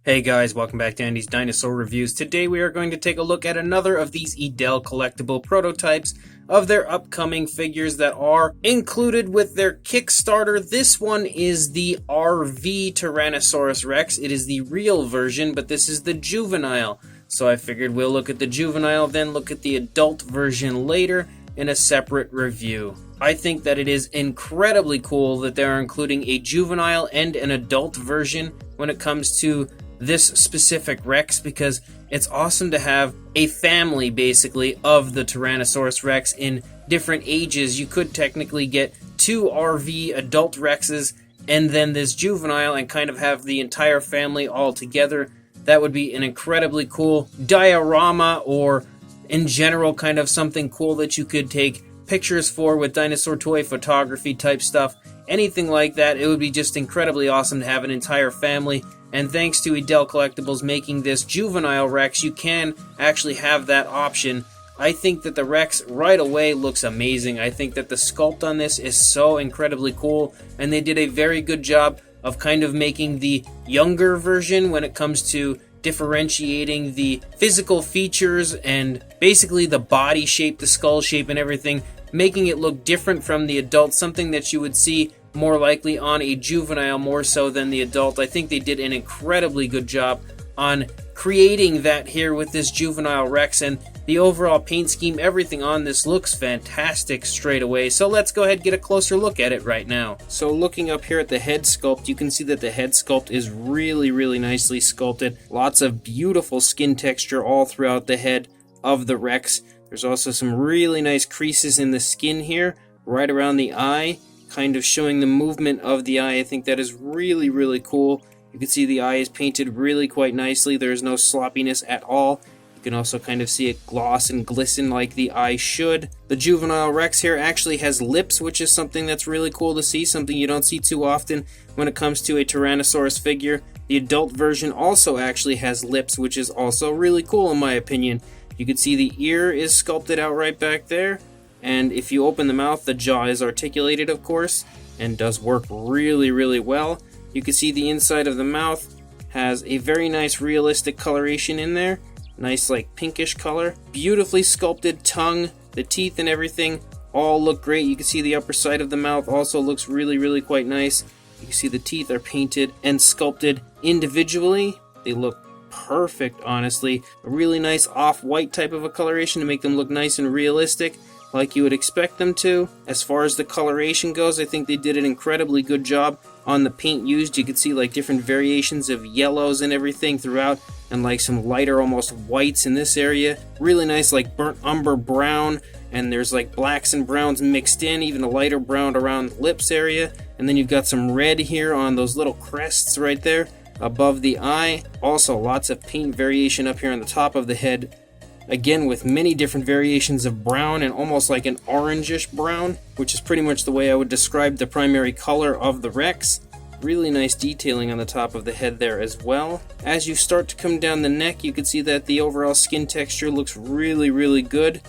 Hey guys, welcome back to Andy's Dinosaur Reviews. Today we are going to take a look at another of these Edel collectible prototypes of their upcoming figures that are included with their Kickstarter. This one is the RV Tyrannosaurus Rex. It is the real version, but this is the juvenile. So I figured we'll look at the juvenile, then look at the adult version later in a separate review. I think that it is incredibly cool that they are including a juvenile and an adult version when it comes to this specific Rex, because it's awesome to have a family basically of the Tyrannosaurus Rex in different ages. You could technically get two RV adult Rexes and then this juvenile and kind of have the entire family all together. That would be an incredibly cool diorama, or in general kind of something cool that you could take pictures for with dinosaur toy photography type stuff. Anything like that, it would be just incredibly awesome to have an entire family. And thanks to Edel Collectibles making this juvenile Rex, you can actually have that option. I think that the Rex right away looks amazing. I think that the sculpt on this is so incredibly cool, and they did a very good job of kind of making the younger version when it comes to differentiating the physical features and basically the body shape, the skull shape and everything, making it look different from the adult, something that you would see more likely on a juvenile more so than the adult. I think they did an incredibly good job on creating that here with this juvenile Rex, and the overall paint scheme, everything on this looks fantastic straight away. So let's go ahead and get a closer look at it right now. So looking up here at the head sculpt, you can see that the head sculpt is really nicely sculpted. Lots of beautiful skin texture all throughout the head of the Rex. There's also some really nice creases in the skin here, right around the eye, kind of showing the movement of the eye. I think that is really cool. You can see the eye is painted really quite nicely. There's no sloppiness at all. You can also kind of see it gloss and glisten like the eye should. The juvenile Rex here actually has lips, which is something that's really cool to see, something you don't see too often when it comes to a Tyrannosaurus figure. The adult version also actually has lips, which is also really cool in my opinion. You can see the ear is sculpted out right back there. And if you open the mouth, the jaw is articulated, of course, and does work really well. You can see the inside of the mouth has a very nice realistic coloration in there. Nice like pinkish color. Beautifully sculpted tongue, the teeth and everything all look great. You can see the upper side of the mouth also looks really quite nice. You can see the teeth are painted and sculpted individually. They look perfect, honestly. A really nice off-white type of a coloration to make them look nice and realistic, like you would expect them to. As far as the coloration goes, I think they did an incredibly good job on the paint used. You can see like different variations of yellows and everything throughout, and like some lighter almost whites in this area. Really nice like burnt umber brown, and there's like blacks and browns mixed in, even a lighter brown around the lips area. And then you've got some red here on those little crests right there above the eye. Also lots of paint variation up here on the top of the head, again with many different variations of brown and almost like an orangish brown, which is pretty much the way I would describe the primary color of the Rex. Really nice detailing on the top of the head there as well. As you start to come down the neck, you can see that the overall skin texture looks really good.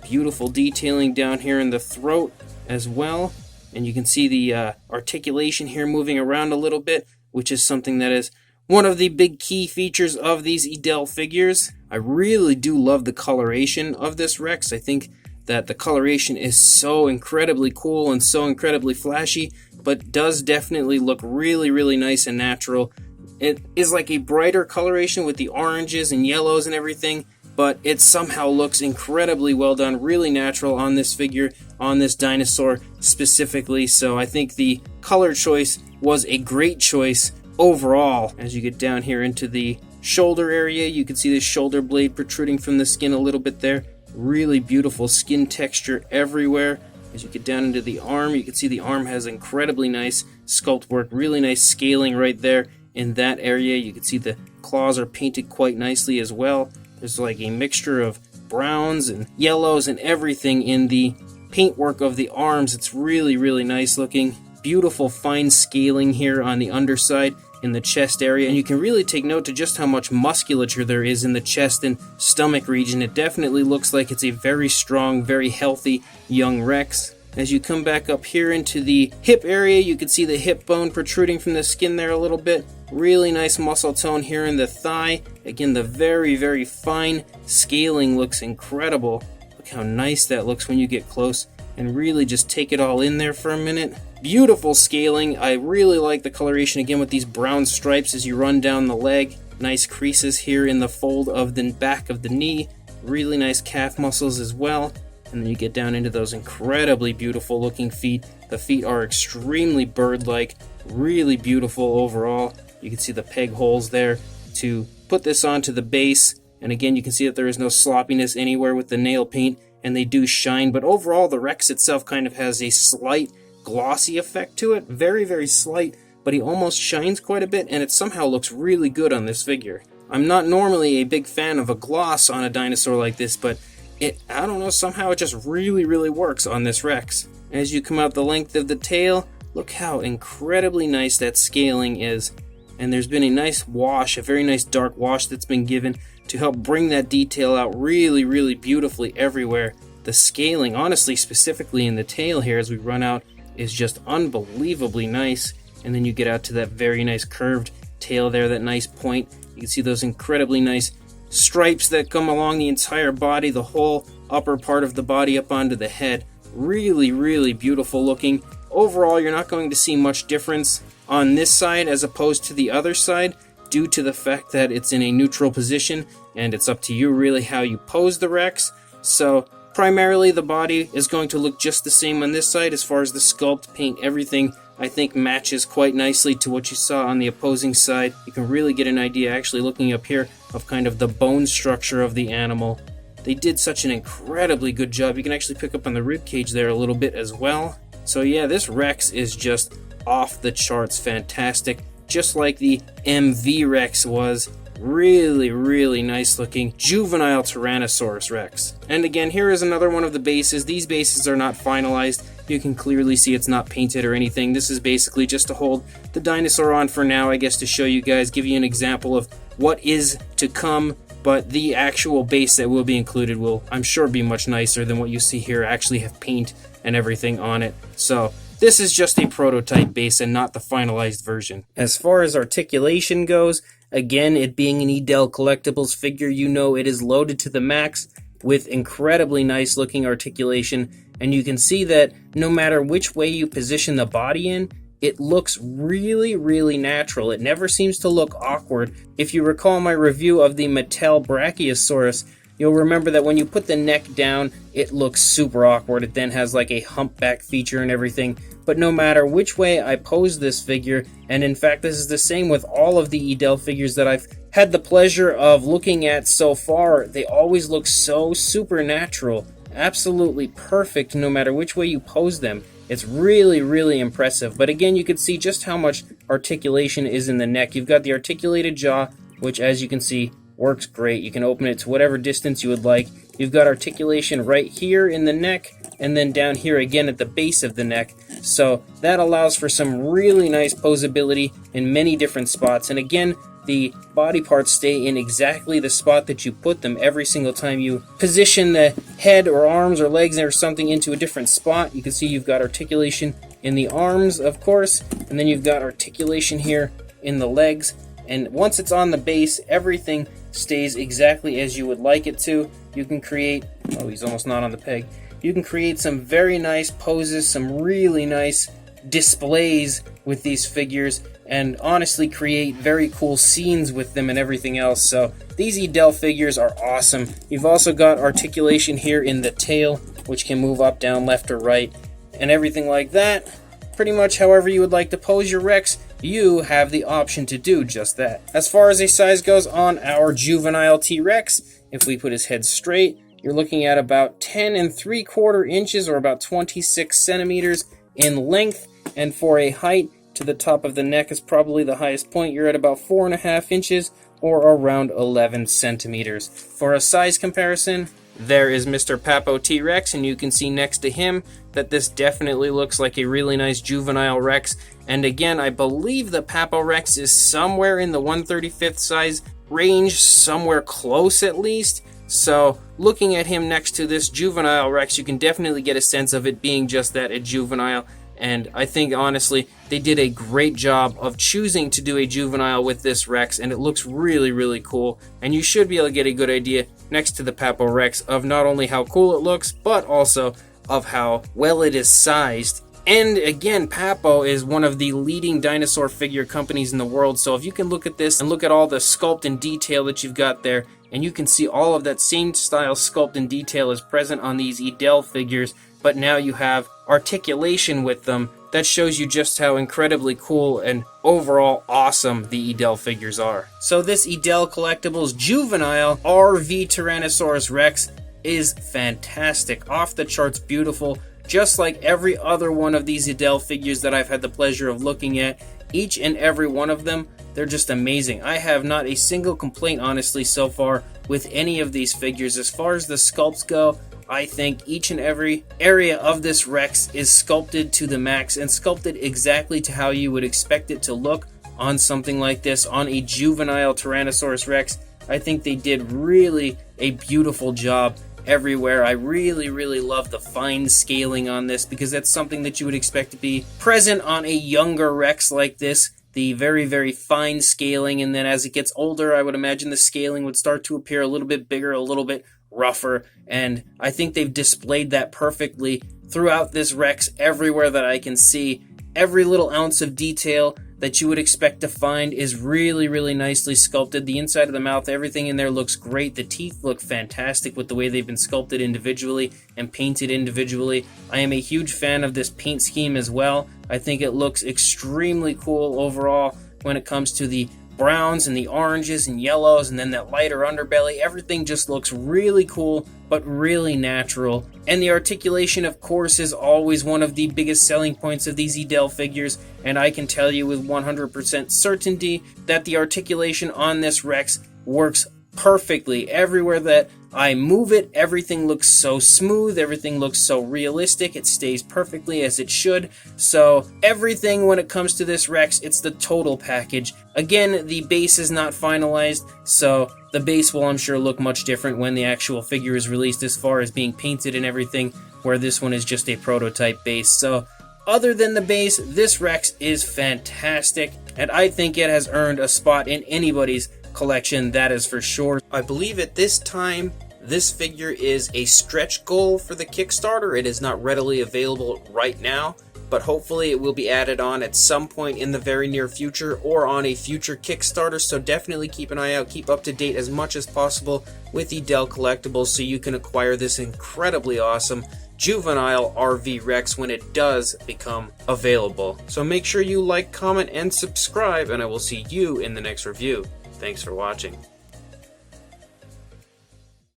Beautiful detailing down here in the throat as well. And you can see the articulation here moving around a little bit, which is something that is one of the big key features of these Edel figures. I really do love the coloration of this Rex. I think that the coloration is so incredibly cool and so incredibly flashy, but does definitely look really nice and natural. It is like a brighter coloration with the oranges and yellows and everything, but it somehow looks incredibly well done, really natural on this figure, on this dinosaur specifically. So I think the color choice was a great choice overall. As you get down here into the shoulder area, you can see the shoulder blade protruding from the skin a little bit there. Really beautiful skin texture everywhere. As you get down into the arm, you can see the arm has incredibly nice sculpt work, really nice scaling right there in that area. You can see the claws are painted quite nicely as well. There's like a mixture of browns and yellows and everything in the paintwork of the arms. It's really nice looking. Beautiful fine scaling here on the underside in the chest area, and you can really take note to just how much musculature there is in the chest and stomach region. It definitely looks like it's a very strong, very healthy young Rex. As you come back up here into the hip area, you can see the hip bone protruding from the skin there a little bit. Really nice muscle tone here in the thigh. Again, the very, very fine scaling looks incredible. Look how nice that looks when you get close and really just take it all in there for a minute. Beautiful scaling. I really like the coloration again with these brown stripes as you run down the leg. Nice creases here in the fold of the back of the knee. Really nice calf muscles as well. And then you get down into those incredibly beautiful looking feet. The feet are extremely bird-like, really beautiful overall. You can see the peg holes there to put this onto the base. And again, you can see that there is no sloppiness anywhere with the nail paint, and they do shine. But overall, the Rex itself kind of has a slight glossy effect to it. Very, very slight, but he almost shines quite a bit, and it somehow looks really good on this figure. I'm not normally a big fan of a gloss on a dinosaur like this, but I don't know, somehow it just really, really works on this Rex. As you come out the length of the tail, look how incredibly nice that scaling is. And there's been a nice wash, a very nice dark wash that's been given to help bring that detail out really, really beautifully everywhere. The scaling, honestly, specifically in the tail here as we run out, is just unbelievably nice. And then you get out to that very nice curved tail there, that nice point. You can see those incredibly nice stripes that come along the entire body, the whole upper part of the body up onto the head. Really, really beautiful looking. Overall, you're not going to see much difference on this side as opposed to the other side due to the fact that it's in a neutral position, and it's up to you really how you pose the Rex. So primarily the body is going to look just the same on this side. As far as the sculpt, paint, everything I think matches quite nicely to what you saw on the opposing side. You can really get an idea actually looking up here of kind of the bone structure of the animal. They did such an incredibly good job. You can actually pick up on the rib cage there a little bit as well. So yeah, this Rex is just off the charts fantastic, just like the MV Rex was. Really, really nice looking Juvenile Tyrannosaurus Rex. And again, here is another one of the bases. These bases are not finalized. You can clearly see it's not painted or anything. This is basically just to hold the dinosaur on for now, I guess, to show you guys, give you an example of what is to come. But the actual base that will be included will, I'm sure, be much nicer than what you see here, actually have paint and everything on it. So this is just a prototype base and not the finalized version. As far as articulation goes, again, it being an Edel Collectibles figure, you know it is loaded to the max with incredibly nice looking articulation. And you can see that no matter which way you position the body in, it looks really, really natural. It never seems to look awkward. If you recall my review of the Mattel Brachiosaurus, you'll remember that when you put the neck down, it looks super awkward. It then has like a humpback feature and everything. But no matter which way I pose this figure, and in fact this is the same with all of the Edel figures that I've had the pleasure of looking at so far, they always look so supernatural. Absolutely perfect no matter which way you pose them. It's really, really impressive. But again, you can see just how much articulation is in the neck. You've got the articulated jaw, which as you can see, works great. You can open it to whatever distance you would like. You've got articulation right here in the neck, and then down here again at the base of the neck. So that allows for some really nice posability in many different spots. And again, the body parts stay in exactly the spot that you put them every single time you position the head or arms or legs or something into a different spot. You can see you've got articulation in the arms, of course, and then you've got articulation here in the legs. And once it's on the base, everything stays exactly as you would like it to. You can create, oh, he's almost not on the peg. You can create some very nice poses, some really nice displays with these figures, and honestly create very cool scenes with them and everything else. So these Edel figures are awesome. You've also got articulation here in the tail, which can move up, down, left, or right, and everything like that. Pretty much however you would like to pose your Rex, you have the option to do just that. As far as a size goes on our juvenile T-Rex, if we put his head straight, you're looking at about 10 3/4 inches or about 26 centimeters in length, and for a height to the top of the neck is probably the highest point. You're at about 4.5 inches or around 11 centimeters. For a size comparison, there is Mr. Papo T-Rex, and you can see next to him that this definitely looks like a really nice juvenile Rex. And again, I believe the Papo Rex is somewhere in the 1/35th size range, somewhere close at least. So looking at him next to this Juvenile Rex, you can definitely get a sense of it being just that, a juvenile. And I think, honestly, they did a great job of choosing to do a juvenile with this Rex, and it looks really, really cool. And you should be able to get a good idea next to the Papo Rex of not only how cool it looks, but also of how well it is sized. And again, Papo is one of the leading dinosaur figure companies in the world, so if you can look at this and look at all the sculpt and detail that you've got there, and you can see all of that same style sculpt and detail is present on these Edel figures, but now you have articulation with them, that shows you just how incredibly cool and overall awesome the Edel figures are. So this Edel Collectibles Juvenile RV Tyrannosaurus Rex is fantastic, off the charts beautiful, just like every other one of these Edel figures that I've had the pleasure of looking at. Each and every one of them, they're just amazing. I have not a single complaint, honestly, so far with any of these figures. As far as the sculpts go, I think each and every area of this Rex is sculpted to the max and sculpted exactly to how you would expect it to look on something like this, on a juvenile Tyrannosaurus Rex. I think they did really a beautiful job everywhere. I really, really love the fine scaling on this, because that's something that you would expect to be present on a younger Rex like this. The very, very fine scaling, and then as it gets older, I would imagine the scaling would start to appear a little bit bigger, a little bit rougher, and I think they've displayed that perfectly throughout this Rex everywhere that I can see. Every little ounce of detail that you would expect to find is really, really nicely sculpted. The inside of the mouth, everything in there looks great. The teeth look fantastic with the way they've been sculpted individually and painted individually. I am a huge fan of this paint scheme as well. I think it looks extremely cool overall when it comes to the browns and the oranges and yellows, and then that lighter underbelly. Everything just looks really cool, but really natural. And the articulation, of course, is always one of the biggest selling points of these Edel figures, and I can tell you with 100% certainty that the articulation on this Rex works perfectly. Everywhere that I move it, everything looks so smooth, everything looks so realistic, it stays perfectly as it should. So everything when it comes to this Rex, it's the total package. Again, the base is not finalized, so the base will, I'm sure, look much different when the actual figure is released as far as being painted and everything, where this one is just a prototype base. So other than the base, this Rex is fantastic, and I think it has earned a spot in anybody's collection, that is for sure. I believe at this time this figure is a stretch goal for the Kickstarter. It is not readily available right now, but hopefully it will be added on at some point in the very near future or on a future Kickstarter, so definitely keep an eye out, keep up to date as much as possible with Edel Collectibles so you can acquire this incredibly awesome Juvenile RV Rex when it does become available. So make sure you like, comment, and subscribe, and I will see you in the next review. Thanks for watching.